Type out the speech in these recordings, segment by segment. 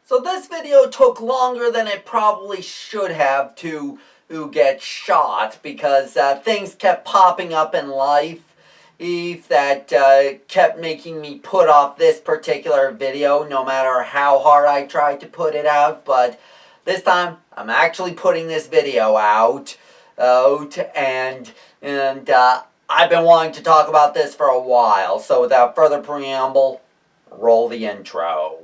So this video took longer than it probably should have to get shot because things kept popping up in life that kept making me put off this particular video no matter how hard I tried to put it out. But this time I'm actually putting this video out, and I've been wanting to talk about this for a while. So without further preamble, roll the intro.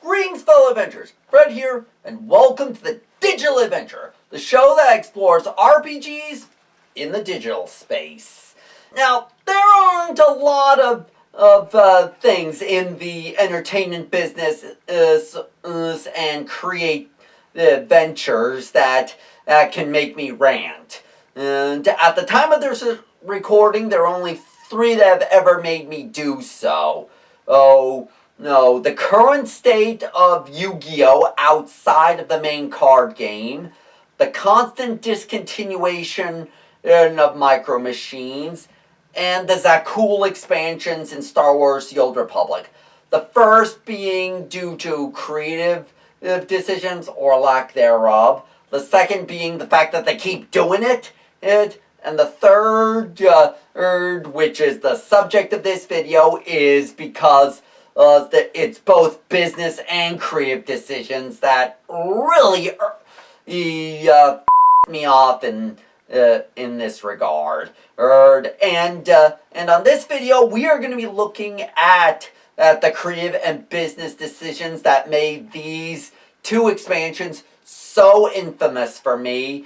Greetings, fellow adventurers. Fred here, and welcome to the Digital Adventure, the show that explores RPGs in the digital space. Now, there aren't a lot of things in the entertainment business and create ventures that can make me rant. And at the time of this recording, there are only 3 that have ever made me do so. Oh, no, the current state of Yu-Gi-Oh! Outside of the main card game, the constant discontinuation of Micro Machines, and the Zakuul expansions in Star Wars The Old Republic. The first being due to creative decisions or lack thereof. The second being the fact that they keep doing it. And the third, which is the subject of this video, is because it's both business and creative decisions that really me off in this regard. And on this video, we are going to be looking at the creative and business decisions that made these 2 expansions so infamous for me,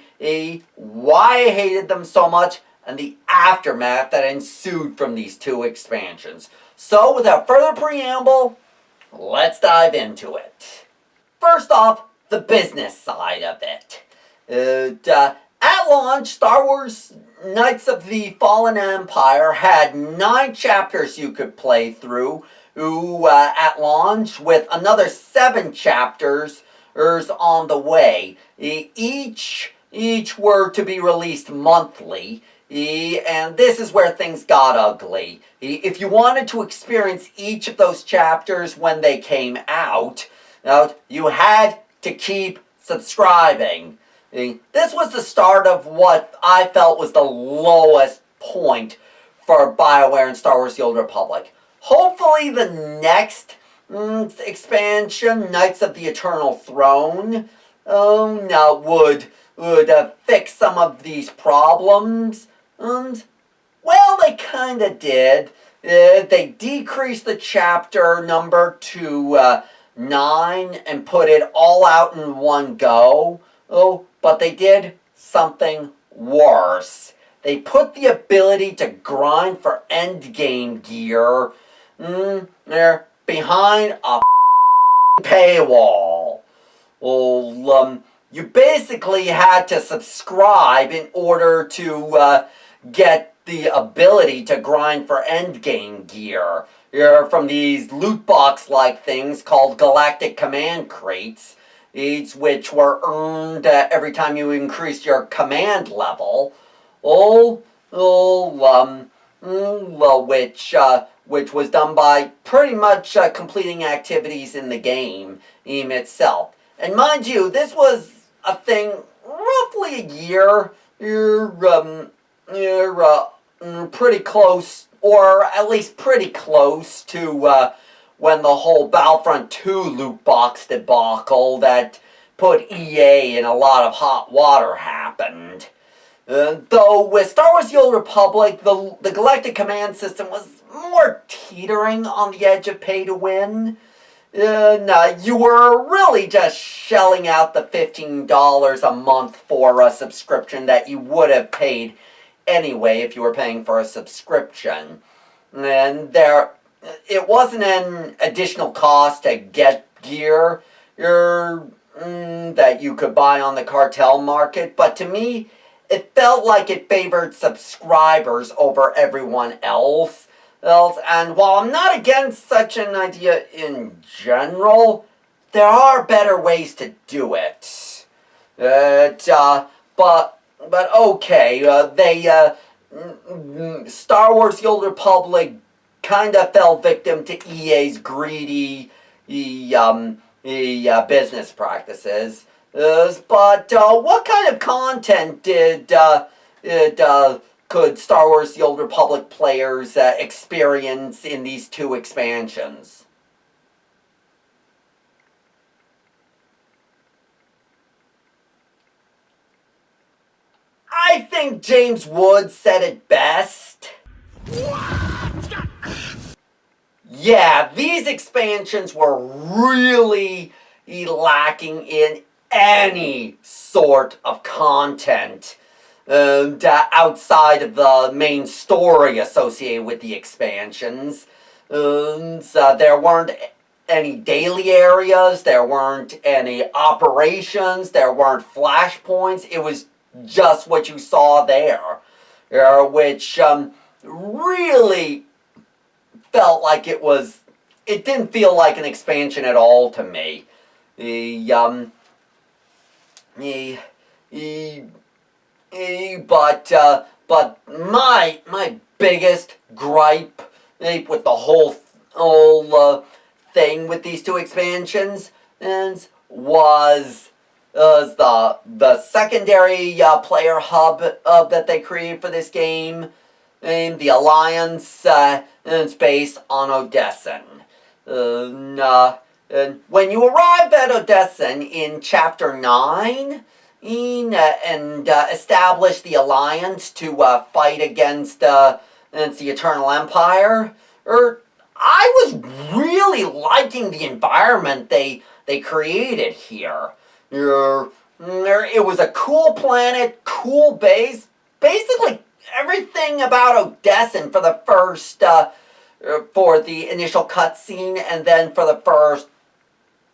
why I hated them so much, and the aftermath that ensued from these 2 expansions. So, without further preamble, let's dive into it. First off, the business side of it. At launch, Star Wars Knights of the Fallen Empire had 9 chapters you could play through at launch, with another 7 chapters on the way. Each were to be released monthly. And this is where things got ugly. If you wanted to experience each of those chapters when they came out, you had to keep subscribing. This was the start of what I felt was the lowest point for BioWare and Star Wars The Old Republic. Hopefully the next expansion, Knights of the Eternal Throne, would fix some of these problems. Well, they kind of did. They decreased the chapter number to 9 and put it all out in one go. But they did something worse. They put the ability to grind for endgame gear behind a paywall. You basically had to subscribe in order to get the ability to grind for endgame gear from these loot box-like things called Galactic Command Crates, which were earned every time you increased your command level. Which was done by pretty much completing activities in the game itself. And mind you, this was a thing roughly a year. Pretty close, or at least pretty close to when the whole Battlefront 2 loot box debacle that put EA in a lot of hot water happened. Though with Star Wars The Old Republic, the Galactic Command system was more teetering on the edge of pay to win. No, you were really just shelling out the $15 a month for a subscription that you would have paid anyway if you were paying for a subscription. And there it wasn't an additional cost to get gear that you could buy on the cartel market, but to me, it felt like it favored subscribers over everyone else. And while I'm not against such an idea in general, there are better ways to do it. But okay, Star Wars: The Old Republic kind of fell victim to EA's greedy business practices. But what kind of content could Star Wars: The Old Republic players experience in these two expansions? I think James Wood said it best. Yeah, these expansions were really lacking in any sort of content outside of the main story associated with the expansions. So there weren't any daily areas, there weren't any operations, there weren't flashpoints. It was just what you saw there, which really felt like it didn't feel like an expansion at all to me. But my biggest gripe with the whole thing with these two expansions was the secondary player hub that they created for this game, the Alliance, and it's based on Odessen. When you arrive at Odessen in Chapter 9, and establish the Alliance to fight against the Eternal Empire, I was really liking the environment they created here. It was a cool planet, cool base, basically everything about Odessen for the first, for the initial cutscene, and then for the first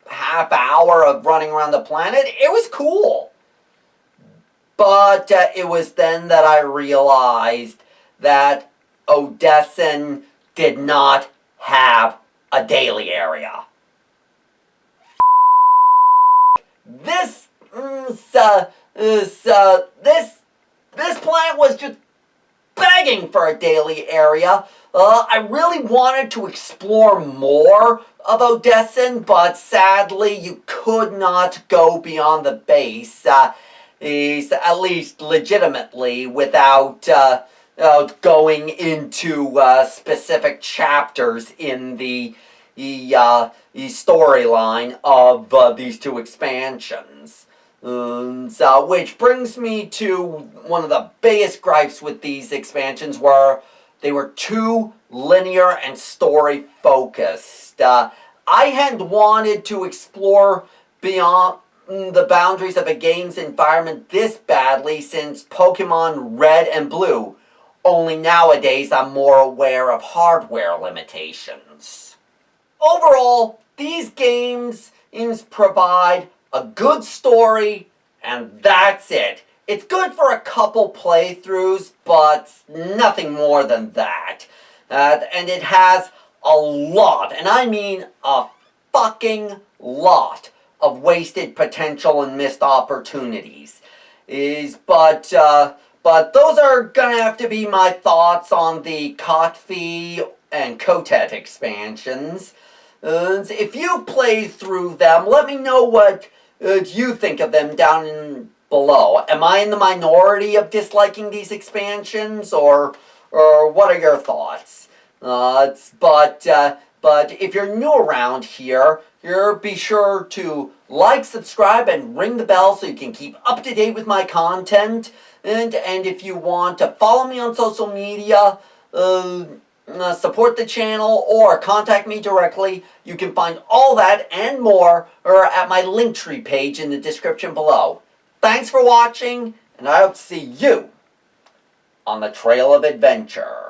half hour of running around the planet. It was cool. But it was then that I realized that Odessen did not have a daily area. This planet was just begging for a daily area. I really wanted to explore more of Odessen, but sadly you could not go beyond the base, at least legitimately, without going into specific chapters in the storyline of these two expansions. Which brings me to one of the biggest gripes with these expansions, were they were too linear and story focused. I had wanted to explore beyond the boundaries of a game's environment this badly since Pokemon Red and Blue. Only nowadays I'm more aware of hardware limitations. Overall, these games provide a good story, and that's it. It's good for a couple playthroughs, but nothing more than that. And it has a lot, and I mean a fucking lot, of wasted potential and missed opportunities. But those are gonna have to be my thoughts on the Kotfi and Kotet expansions. If you played through them, let me know what you think of them down below. Am I in the minority of disliking these expansions, or what are your thoughts? But if you're new around here, be sure to like, subscribe, and ring the bell so you can keep up to date with my content. And if you want to follow me on social media, support the channel, or contact me directly, you can find all that and more at my Linktree page in the description below. Thanks for watching, and I hope to see you on the trail of adventure.